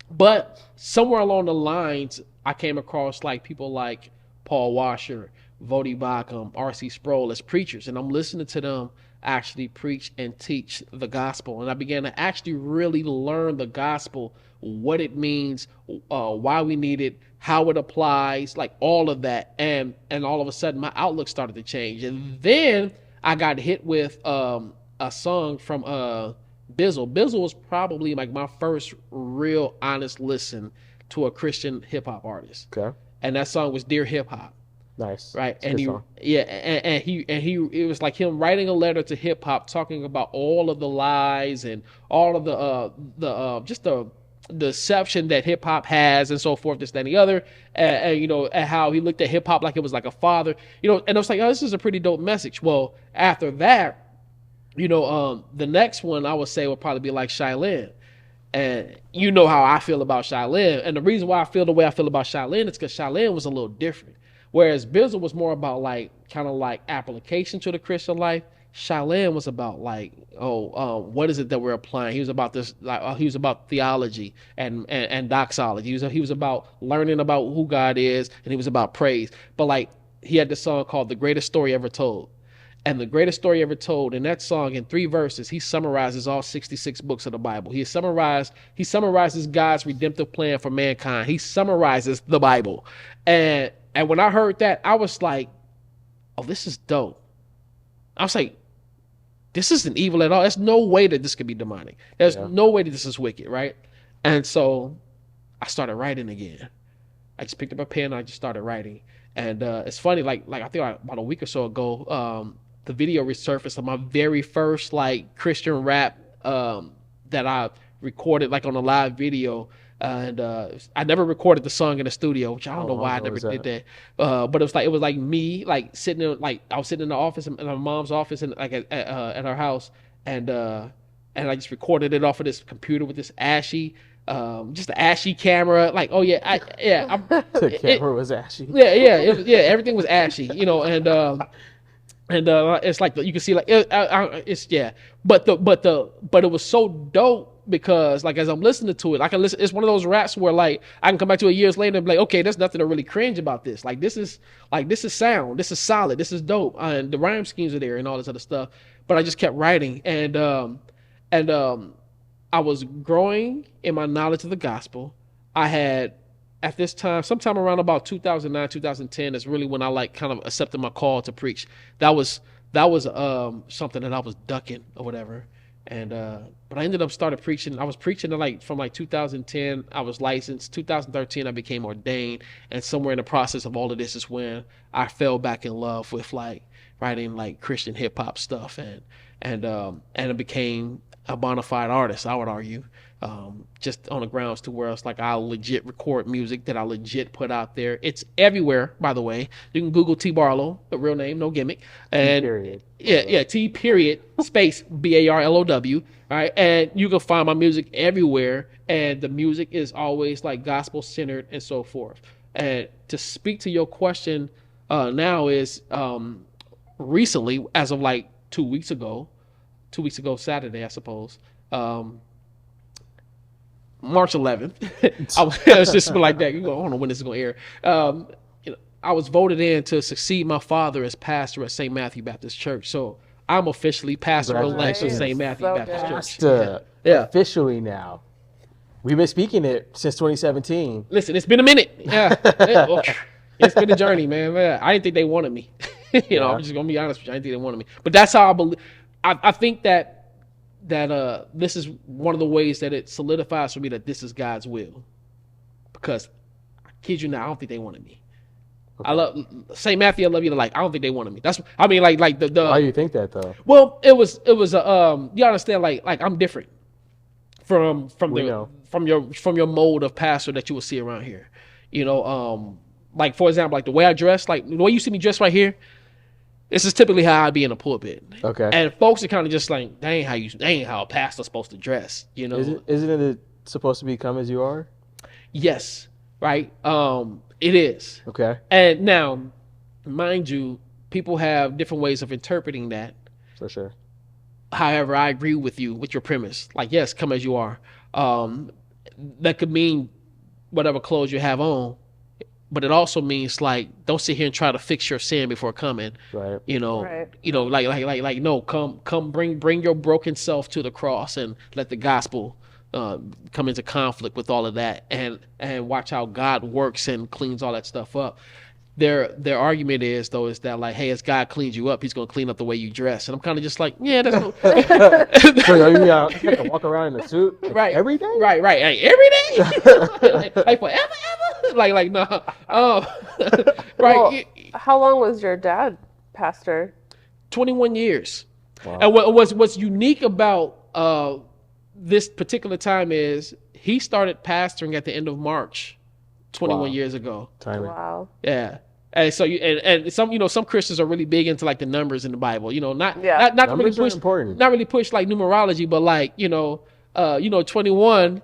C: but somewhere along the lines, I came across like people like Paul Washer, Vodi Bakum, R.C. Sproul as preachers, and I'm listening to them actually preach and teach the gospel. And I began to actually really learn the gospel, what it means, why we need it, how it applies, like all of that. And all of a sudden, my outlook started to change. And then I got hit with a song from Bizzle. Bizzle was probably like my first real honest listen to a Christian hip hop artist. Okay. And that song was Dear Hip Hop.
A: Nice.
C: Right. And he it was like him writing a letter to hip hop talking about all of the lies and all of the deception that hip hop has and so forth, this, that, and the other. And how he looked at hip hop like it was like a father, and I was like, oh, this is a pretty dope message. Well, after that, the next one I would say would probably be like Shylin. And you know how I feel about Shylin. And the reason why I feel the way I feel about Shylin is because Shylin was a little different. Whereas Bizzle was more about like kind of like application to the Christian life. Shylin was about like, what is it that we're applying? He was about this, like he was about theology and doxology. He was about learning about who God is, and he was about praise. But like he had this song called "The Greatest Story Ever Told." And the greatest story ever told, in that song, in 3 verses, he summarizes all 66 books of the Bible. He summarizes God's redemptive plan for mankind. He summarizes the Bible. And when I heard that, I was like, oh, this is dope. I was like, this isn't evil at all. There's no way that this could be demonic. There's no way that this is wicked, right? And so I started writing again. I just picked up a pen and I just started writing. And it's funny, like I think about a week or so ago, the video resurfaced of my very first like Christian rap that I recorded like on a live video. And I never recorded the song in the studio, which I don't know why I never did that. But it was like me like sitting in, like I was sitting in the office in my mom's office and like at her house, and I just recorded it off of this computer with this just an ashy camera. Like, oh yeah,
A: the camera was ashy.
C: Everything was ashy, and it's like you can see like but it was so dope because like as I'm listening to it, I can listen. It's one of those raps where like I can come back to it years later and be like, okay, there's nothing to really cringe about this. Like this is sound, this is solid, this is dope, and the rhyme schemes are there and all this other stuff. But I just kept writing, and I was growing in my knowledge of the gospel. I had at this time, sometime around about 2009, 2010 is really when I like kind of accepted my call to preach. That was something that I was ducking or whatever. And but I ended up started preaching. I was preaching from 2010. I was licensed. 2013 I became ordained, and somewhere in the process of all of this is when I fell back in love with like writing like Christian hip hop stuff, and it became a bona fide artist, I would argue. Just on the grounds to where it's like I legit record music that I legit put out there. It's everywhere, by the way. You can Google T Barlow, the real name, no gimmick. And T period space Barlow. Right, and you can find my music everywhere, and the music is always like gospel centered and so forth. And to speak to your question, now is recently, as of like 2 weeks ago Saturday, I suppose. March 11th. It's just like that. You go, I don't know when this is going to air. I was voted in to succeed my father as pastor at St. Matthew Baptist Church. So I'm officially pastor-elect of St. Matthew Baptist Church.
A: Yeah. Officially now. We've been speaking it since 2017.
C: Listen, it's been a minute. Yeah. It's been a journey, man. I didn't think they wanted me. I'm just going to be honest with you. I didn't think they wanted me. But that's how I believe. I think that this is one of the ways that it solidifies for me that this is God's will, because I kid you not, I don't think they wanted me. Okay. I love St. Matthew. I love you to like. I don't think they wanted me. Like the.
A: Why do you think that though?
C: Well, it was you understand like I'm different from your mode of pastor that you will see around here. Like for example, like the way I dress, like the way you see me dressed right here. This is typically how I'd be in a pulpit. Okay. And folks are kind of just like, that ain't how a pastor's supposed to dress,
A: Isn't it supposed to be come as you are?
C: Yes. Right. It is.
A: Okay.
C: And now, mind you, people have different ways of interpreting that.
A: For sure.
C: However, I agree with you with your premise. Like, yes, come as you are. That could mean whatever clothes you have on. But it also means like don't sit here and try to fix your sin before coming.
A: Right.
C: Like no, come bring your broken self to the cross and let the gospel come into conflict with all of that and watch how God works and cleans all that stuff up. Their argument is that like, hey, as God cleans you up, He's gonna clean up the way you dress. And I'm kind of just like, yeah, that's no.
A: So you have to walk around in a suit
C: right
A: every day?
C: Right. Like, every day? like forever? Like no. Right.
B: Well, how long was your dad pastor?
C: 21 years.
A: Wow.
C: And what's unique about this particular time is he started pastoring at the end of March 21 years ago.
A: Timing.
B: Wow.
C: Yeah. And so some Christians are really big into like the numbers in the Bible, not
A: numbers
C: really push
A: important.
C: Not really push like numerology, but like 21,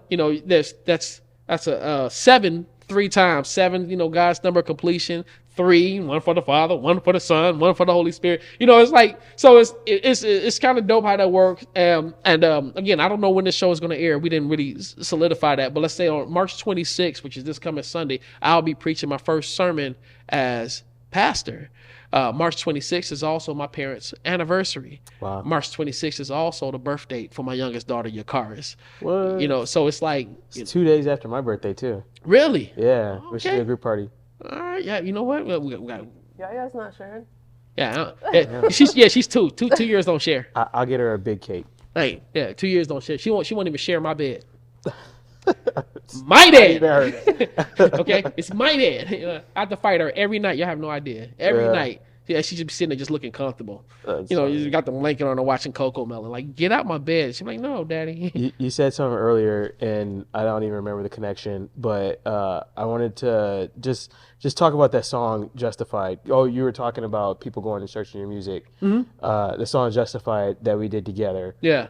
C: that's a 7 3 times 7, God's number of completion. 3, 1 for the Father, 1 for the Son, 1 for the Holy Spirit. It's like, so it's kind of dope how that works. And again, I don't know when this show is going to air. We didn't really solidify that, but let's say on March 26th, which is this coming Sunday, I'll be preaching my first sermon as pastor. March 26th is also my parents' anniversary.
A: Wow.
C: March 26th is also the birth date for my youngest daughter, Yakaris.
A: What?
C: So it's like...
A: It's 2 days after my birthday, too.
C: Really?
A: Yeah.
C: Okay.
A: We should do a group party.
C: All right. Yeah, you know what? We got...
B: Yaya's not sharing.
C: Yeah. She's 2. 2 years don't share.
A: I'll get her a big cake.
C: Hey, yeah, 2 years don't share. She won't even share my bed. My dad. Okay, it's my dad. I have to fight her every night. Y'all have no idea. Every night. Yeah, she just be sitting there just looking comfortable. You got the blanket on her watching Coco Melon. Like, get out my bed. She's like, no, daddy.
A: You said something earlier, and I don't even remember the connection, but I wanted to just talk about that song, Justified. Oh, you were talking about people going to church in your music.
C: Mm-hmm.
A: The song Justified that we did together.
C: Yeah.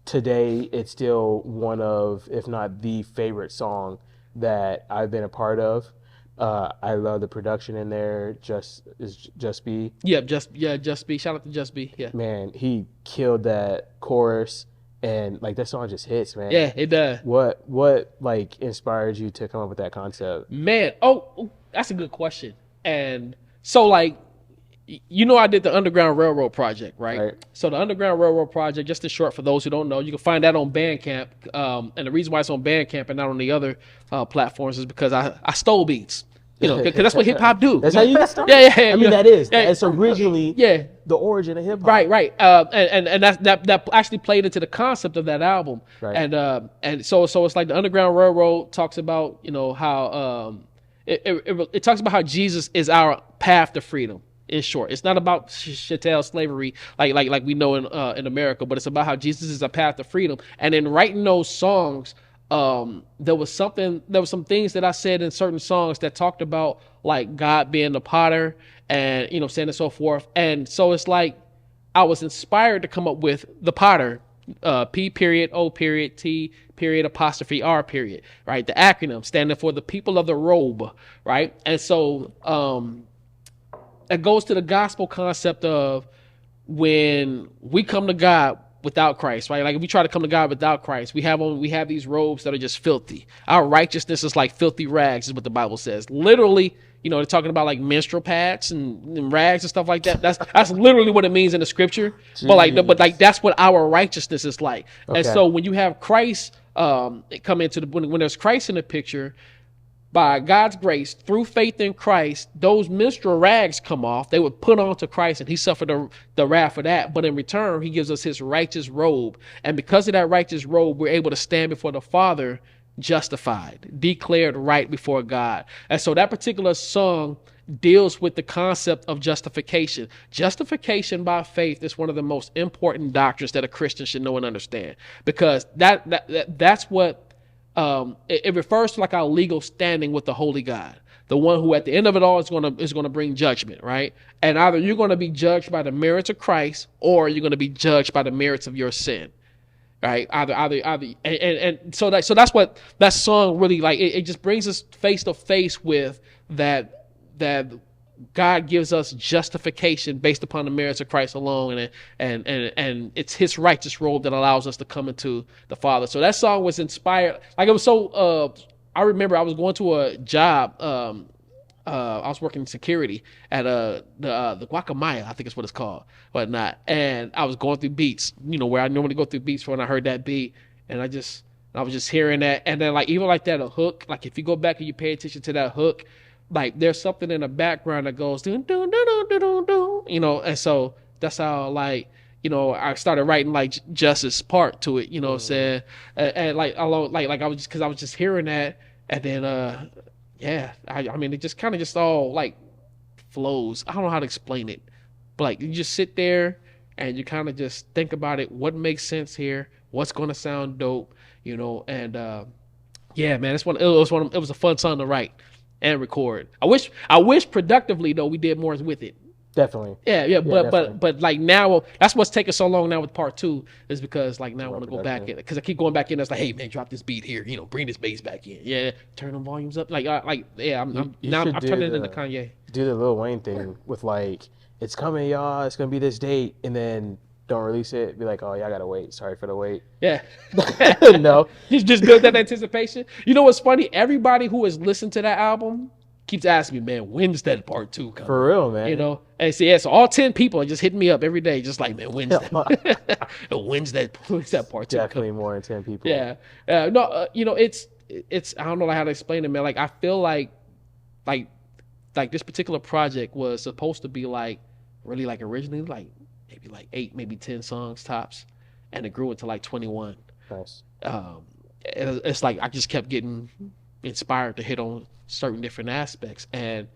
A: Today, it's still one of, if not the favorite song that I've been a part of. I love the production in there. Just Be.
C: Yeah, Just Be. Shout out to Just Be. Yeah.
A: Man, he killed that chorus, and like that song just hits, man.
C: Yeah, it does.
A: What like inspired you to come up with that concept?
C: Man, that's a good question. And so like you know, I did the Underground Railroad Project, right?
A: Right.
C: So the Underground Railroad Project, just in short, for those who don't know, you can find that on Bandcamp. And the reason why it's on Bandcamp and not on the other platforms is because I stole beats. You know, because that's what hip hop do.
A: That's how you get started.
C: Yeah.
A: I mean, that's originally the origin of hip hop.
C: Right. And that actually played into the concept of that album.
A: Right.
C: And so it's like the Underground Railroad talks about, you know, how it talks about how Jesus is our path to freedom. In short, it's not about chattel slavery like we know in America, but it's about how Jesus is a path to freedom. And in writing those songs, there was some things that I said in certain songs that talked about like God being the potter and, you know, saying and so forth. And so it's like I was inspired to come up with the potter, P period, O period, T period, apostrophe R period, right? The acronym standing for the people of the robe, right? And so, it goes to the gospel concept of when we come to God without Christ, right? Like if we try to come to God without Christ, we have these robes that are just filthy. Our righteousness is like filthy rags, is what the Bible says. Literally, you know, they're talking about like menstrual pads and rags and stuff like that. That's literally what it means in the scripture. Jeez. But like that's what our righteousness is like. Okay. And so when you have Christ come into when there's Christ in the picture, by God's grace, through faith in Christ, those menstrual rags come off. They were put onto Christ, and he suffered the wrath for that. But in return, he gives us his righteous robe. And because of that righteous robe, we're able to stand before the Father justified, declared right before God. And so that particular song deals with the concept of justification. Justification by faith is one of the most important doctrines that a Christian should know and understand, because that's what it refers to, like our legal standing with the holy God, the one who at the end of it all is going to bring judgment, right? And either you're going to be judged by the merits of Christ, or you're going to be judged by the merits of your sin, right? Either, and so that's what that song really like. It just brings us face to face with that God gives us justification based upon the merits of Christ alone, and it's his righteous robe that allows us to come into the Father. So that song was inspired. Like it was so. I remember I was going to a job. I was working security at the Guacamaya, I think is what it's called, whatnot. And I was going through beats, you know, where I normally go through beats when I heard that beat, and I was just hearing that, and then like even like that a hook. Like if you go back and you pay attention to that hook, like there's something in the background that goes dun, dun, dun, dun, dun, dun, dun, you know, and so that's how like, you know, I started writing like Justice part to it, you know what I'm saying? And like along like I was just, because I was just hearing that, and then yeah, I mean it just kind of just all like flows. I don't know how to explain it, but like you just sit there and you kind of just think about it, what makes sense here, what's going to sound dope, you know, and yeah, man, it was a fun song to write and record. I wish productively though we did more with it.
A: Definitely.
C: Yeah, but like now that's what's taking so long now with part 2 is because like now I want to go back in, because I keep going back in. It's like, hey man, drop this beat here, you know, bring this bass back in. Yeah, turn them volumes up. I'm turning it into Kanye.
A: Do the Lil Wayne thing with like, it's coming, y'all. It's gonna be this date, and then don't release it. Be like, oh, y'all gotta wait. Sorry for the wait.
C: Yeah.
A: No.
C: Just build that anticipation. You know what's funny? Everybody who has listened to that album keeps asking me, man, when's that part 2 coming?
A: For real, man.
C: You know? And see, yeah, so all 10 people are just hitting me up every day, just like, man, when's that? when's that part 2
A: Definitely
C: coming?
A: more than 10 people.
C: Yeah. You know, it's I don't know how to explain it, man. Like I feel like this particular project was supposed to be like really like originally like maybe like 8, maybe 10 songs tops, and it grew into like 21.
A: Nice.
C: It's like I just kept getting inspired to hit on certain different aspects, and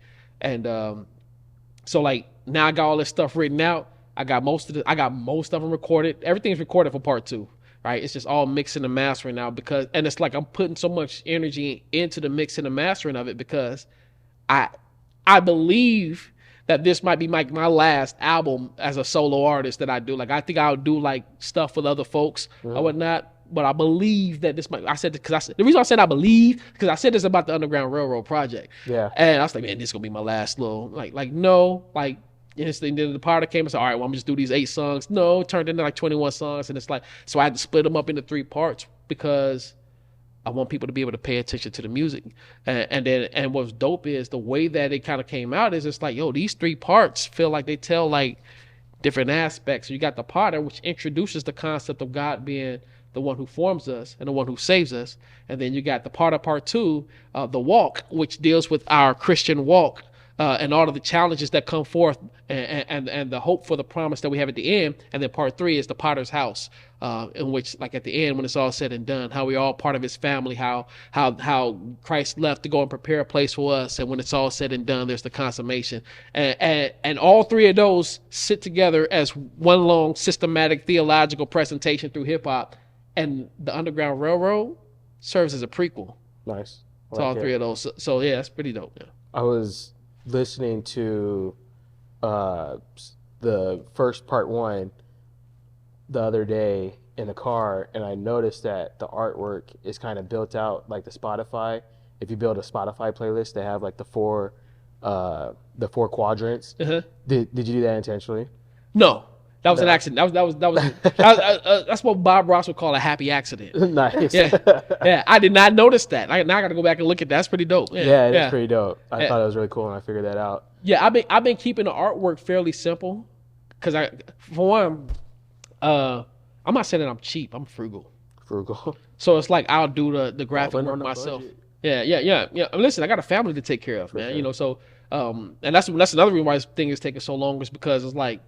C: so like now I got all this stuff written out. I got most of them recorded. Everything's recorded for part 2, right? It's just all mixing and mastering now, because, and it's like I'm putting so much energy into the mixing and mastering of it, because I believe that this might be my last album as a solo artist that I do. Like I think I'll do like stuff with other folks or whatnot. But I believe that this might. The reason I said I believe, because I said this about the Underground Railroad Project. Yeah. And I was like, man, this is gonna be my last little no, like, and then the part came and said, all right, well, I'm just do these 8 songs. No, it turned into like 21 songs, and it's like, so I had to split them up into 3 parts, because I want people to be able to pay attention to the music. And what's dope is the way that it kind of came out is it's like, yo, these 3 parts feel like they tell like different aspects. You got the potter, which introduces the concept of God being the one who forms us and the one who saves us. And then you got the part of part 2, the walk, which deals with our Christian walk. And all of the challenges that come forth and the hope for the promise that we have at the end. And then part 3 is the potter's house, in which, like at the end, when it's all said and done, how we're all part of his family, how Christ left to go and prepare a place for us. And when it's all said and done, there's the consummation. And all 3 of those sit together as one long systematic theological presentation through hip hop. And the Underground Railroad serves as a prequel.
A: Nice.
C: To all 3 of those. So yeah, that's pretty dope. Yeah.
A: I was listening to the first part 1 the other day in the car, and I noticed that the artwork is kind of built out like the Spotify. If you build a Spotify playlist, they have like the 4 quadrants.
C: Uh-huh.
A: Did you do that intentionally?
C: No. That was an accident. That was that's what Bob Ross would call a happy accident.
A: Nice.
C: Yeah. I did not notice that. Now I got to go back and look at that. That's pretty dope.
A: Yeah, it's pretty dope. I thought it was really cool when I figured that out.
C: Yeah, I've been keeping the artwork fairly simple, because for one, I'm not saying that I'm cheap. I'm frugal. So it's like I'll do the graphic work myself. Yeah. Listen, I got a family to take care of, man. Sure. You know, so and that's another reason why this thing is taking so long, is because it's like,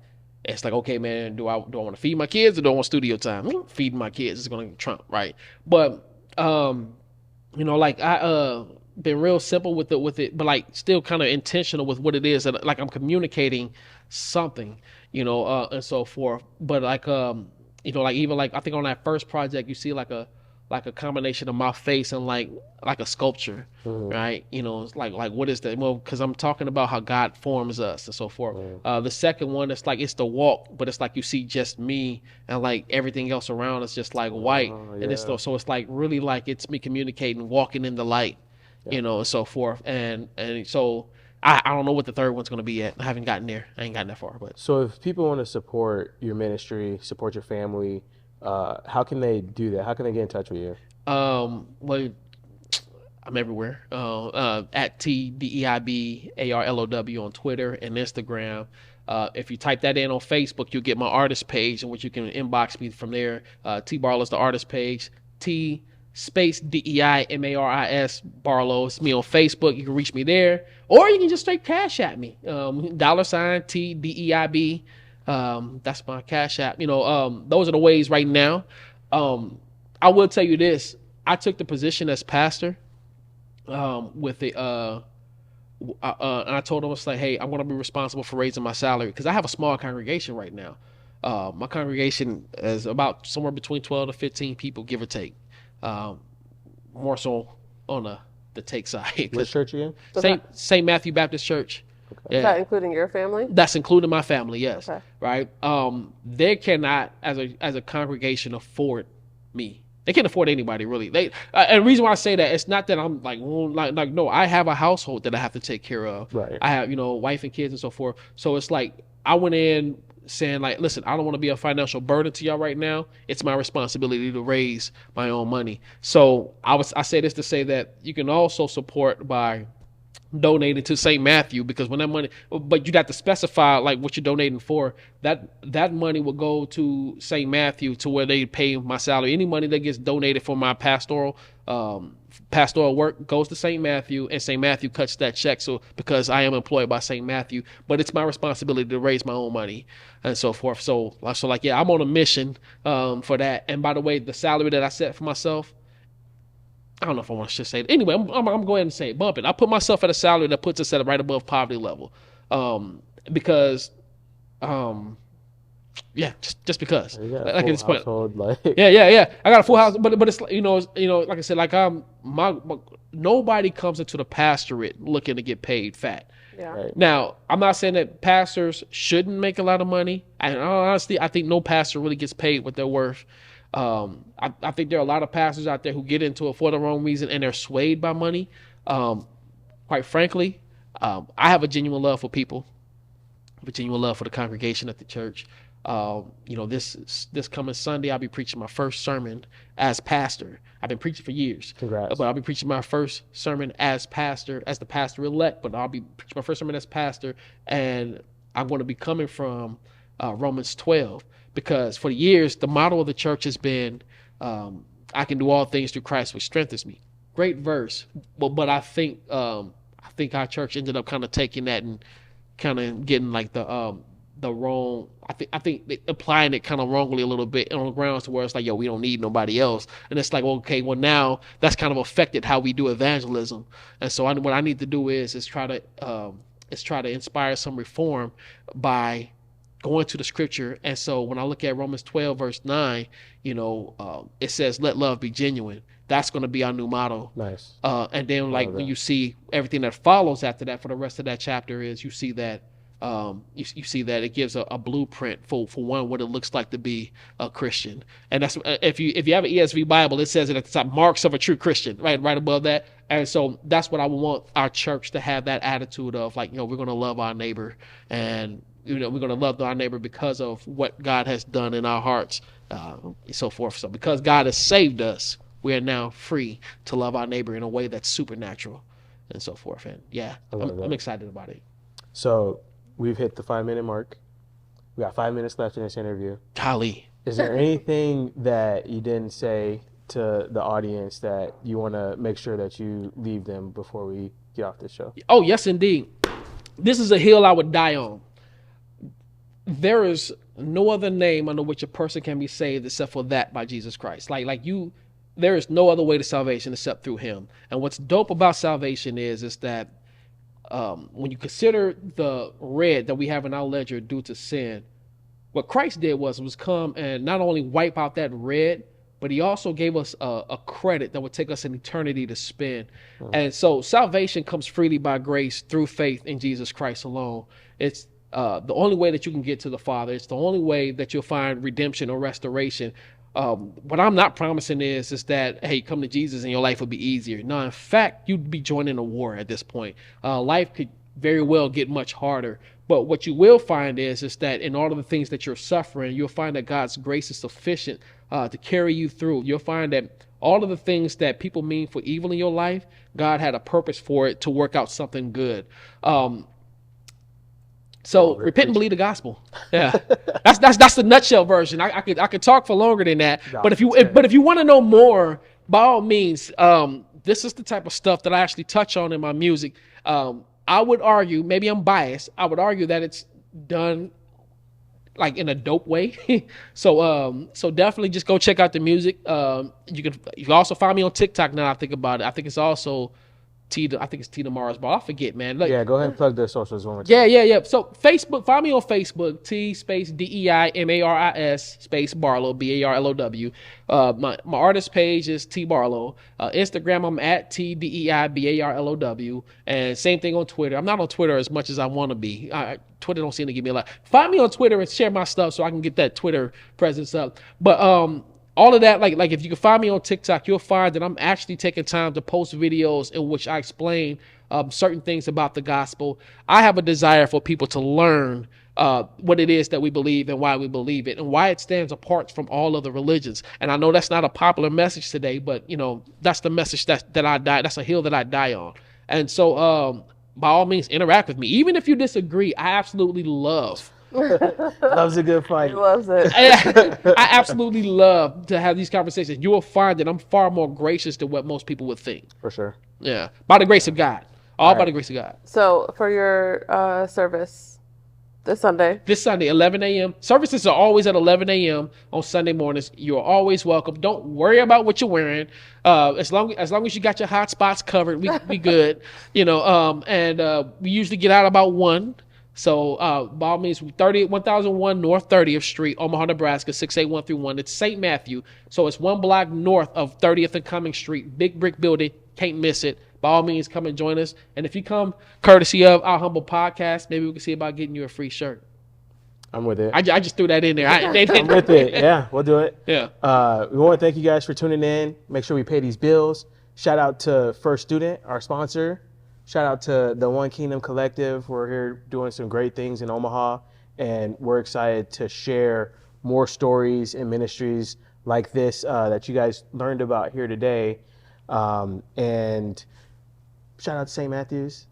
C: okay, man, do I want to feed my kids or do I want studio time? Feeding my kids is going to trump, right? But you know, like I been real simple with it, but like still kind of intentional with what it is, and like I'm communicating something, you know, and so forth. But like you know, like even like I think on that first project, you see like a combination of my face and like a sculpture, right? You know, it's like what is that? Well, because I'm talking about how God forms us and so forth. The second one, it's the walk, but it's like you see just me, and like everything else around is just like white, and it's so it's like really like it's me communicating, walking in the light, you know, and so forth. And so I don't know what the third one's going to be yet. I haven't gotten there. I ain't gotten that far. But
A: so if people want to support your ministry, support your family, how can they do that? How can they get in touch with you?
C: Well, I'm everywhere. At TDEIBARLOW on Twitter and Instagram. If you type that in on Facebook, you'll get my artist page, in which you can inbox me from there. T Barlow is the artist page. T space DEIMARIS Barlow. It's me on Facebook. You can reach me there, or you can just straight cash at me. $TDEIB. That's my cash app. You know, those are the ways right now. I will tell you this. I took the position as pastor, with the, and I told them, it's like, hey, I'm going to be responsible for raising my salary, because I have a small congregation right now. My congregation is about somewhere between 12 to 15 people, give or take. More so on the take side.
A: Which church are you
C: in? St. Matthew Baptist Church.
B: Okay. Yeah. Is that including your family?
C: That's including my family, yes.
B: Okay.
C: Right. They cannot, as a congregation, afford me. They can't afford anybody, really. And the reason why I say that, it's not that I'm like no, I have a household that I have to take care of.
A: Right.
C: I have, you know, wife and kids and so forth. So it's like I went in saying like, listen, I don't want to be a financial burden to y'all right now. It's my responsibility to raise my own money. So I say this to say that you can also support by donated to St. Matthew, because when that money, but you'd have to specify like what you're donating for. That money will go to St. Matthew, to where they pay my salary. Any money that gets donated for my pastoral work goes to St. Matthew, and St. Matthew cuts that check. So because I am employed by St. Matthew, but it's my responsibility to raise my own money and so forth. So like, yeah, I'm on a mission for that. And by the way, the salary that I set for myself, I don't know if I want to just say it. Anyway, I'm going to go ahead and say it. Bump it. I put myself at a salary that puts us at right above poverty level. Because, just because. Like at this point. Yeah. I got a full house, but it's you know, like I said, like nobody comes into the pastorate looking to get paid fat.
B: Yeah.
A: Right.
C: Now, I'm not saying that pastors shouldn't make a lot of money. And honestly, I think no pastor really gets paid what they're worth. I think there are a lot of pastors out there who get into it for the wrong reason, and they're swayed by money. Quite frankly, I have a genuine love for people. I have a genuine love for the congregation at the church. This coming Sunday, I'll be preaching my first sermon as pastor. I've been preaching for years.
A: Congrats.
C: But I'll be preaching my first sermon as pastor, as the pastor-elect, but I'll be preaching my first sermon as pastor, and I'm going to be coming from Romans 12, because for years, the motto of the church has been, I can do all things through Christ, which strengthens me. Great verse. But I think our church ended up kind of taking that and kind of getting like the wrong. I think they applying it kind of wrongly a little bit on the grounds to where it's like, yo, we don't need nobody else, and it's like, okay, well now that's kind of affected how we do evangelism, and so what I need to do is try to inspire some reform by going to the scripture. And so when I look at Romans 12 verse 9, it says, let love be genuine. That's going to be our new motto.
A: Nice.
C: And then when you see everything that follows after that for the rest of that chapter is you see that you see that it gives a blueprint for one what it looks like to be a Christian. And that's if you have an ESV Bible, it says it at the top, marks of a true Christian, right above that. And so that's what I want our church to have, that attitude of, like, we're going to love our neighbor, and we're going to love our neighbor because of what God has done in our hearts, and so forth. So because God has saved us, we are now free to love our neighbor in a way that's supernatural, and so forth. And I'm excited about it.
A: So we've hit the 5-minute mark. We got 5 minutes left in this interview.
C: Golly.
A: Is there anything that you didn't say to the audience that you want to make sure that you leave them before we get off this show?
C: Oh, yes, indeed. This is a hill I would die on. There is no other name under which a person can be saved except for that by Jesus Christ. There is no other way to salvation except through him. And what's dope about salvation is that when you consider the red that we have in our ledger due to sin, what Christ did was come and not only wipe out that red, but he also gave us a credit that would take us an eternity to spend. And so salvation comes freely by grace through faith in Jesus Christ alone. It's the only way that you can get to the Father. It's the only way that you'll find redemption or restoration. What I'm not promising is that, hey, come to Jesus and your life will be easier. No, in fact, you'd be joining a war at this point. Life could very well get much harder. But what you will find is that in all of the things that you're suffering, you'll find that God's grace is sufficient to carry you through. You'll find that all of the things that people mean for evil in your life, God had a purpose for it to work out something good. So repent and believe the gospel. Yeah, that's the nutshell version. I could talk for longer than that. No, but if you want to know more, by all means, this is the type of stuff that I actually touch on in my music. I would argue, maybe I'm biased, I would argue that it's done like in a dope way. So definitely just go check out the music. You can also find me on TikTok now I think about it. I think it's also it's T Tomorrow's Ball. I forget, man. Like,
A: yeah, go ahead and plug the socials one more time.
C: Yeah. So Facebook, find me on Facebook, T_DEIMARIS Barlow, BARLOW. My artist page is T Barlow. Instagram, I'm at TDEIBARLOW. And same thing on Twitter. I'm not on Twitter as much as I want to be. Twitter don't seem to give me a lot. Find me on Twitter and share my stuff so I can get that Twitter presence up. But all of that, like if you can find me on TikTok, you'll find that I'm actually taking time to post videos in which I explain certain things about the gospel. I have a desire for people to learn what it is that we believe and why we believe it and why it stands apart from all other religions. And I know that's not a popular message today, but that's the message that I die. That's a hill that I die on. And so by all means, interact with me. Even if you disagree, I absolutely love.
A: Loves a good fight.
B: He loves it.
C: I absolutely love to have these conversations. You will find that I'm far more gracious than what most people would think.
A: For sure.
C: Yeah. By the grace of God. All by the grace of God.
B: So for your service this Sunday,
C: 11 a.m. Services are always at 11 a.m. on Sunday mornings. You're always welcome. Don't worry about what you're wearing. As long as you got your hot spots covered, we good. And we usually get out about 1. So by all means, 1001 North 30th Street, Omaha, Nebraska, 68131. It's St. Matthew. So it's 1 block north of 30th and Cumming Street. Big brick building. Can't miss it. By all means, come and join us. And if you come courtesy of Our Humble Podcast, maybe we can see about getting you a free shirt.
A: I'm with it.
C: I just threw that in there.
A: I'm with it. Yeah, we'll do it.
C: Yeah.
A: We want to thank you guys for tuning in. Make sure we pay these bills. Shout out to First Student, our sponsor. Shout out to the One Kingdom Collective. We're here doing some great things in Omaha. and we're excited to share more stories and ministries like this that you guys learned about here today. And shout out to St. Matthew's.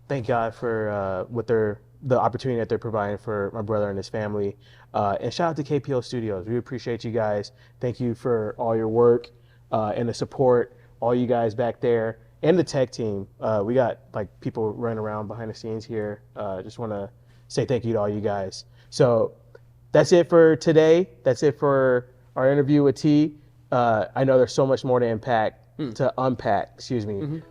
A: Thank God for the opportunity that they're providing for my brother and his family. And shout out to KPO Studios. We appreciate you guys. Thank you for all your work and the support, all you guys back there, and the tech team. We got like people running around behind the scenes here. Just want to say thank you to all you guys. So that's it for today. That's it for our interview with T. I know there's so much more to unpack,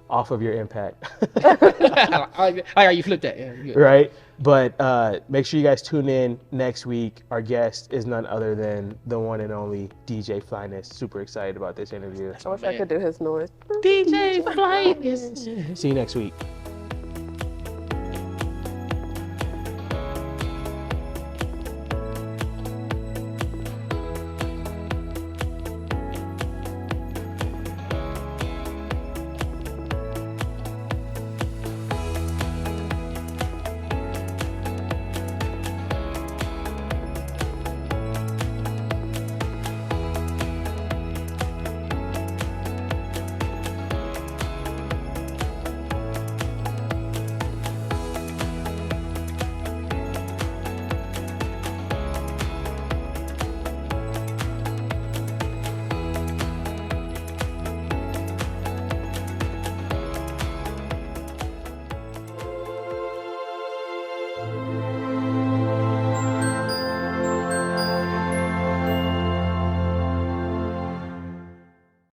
A: off of your impact.
C: I like how you flipped that. Yeah.
A: Right? But make sure you guys tune in next week. Our guest is none other than the one and only DJ Flyness. Super excited about this interview.
B: I wish I could do his noise.
C: DJ Flyness.
A: See you next week.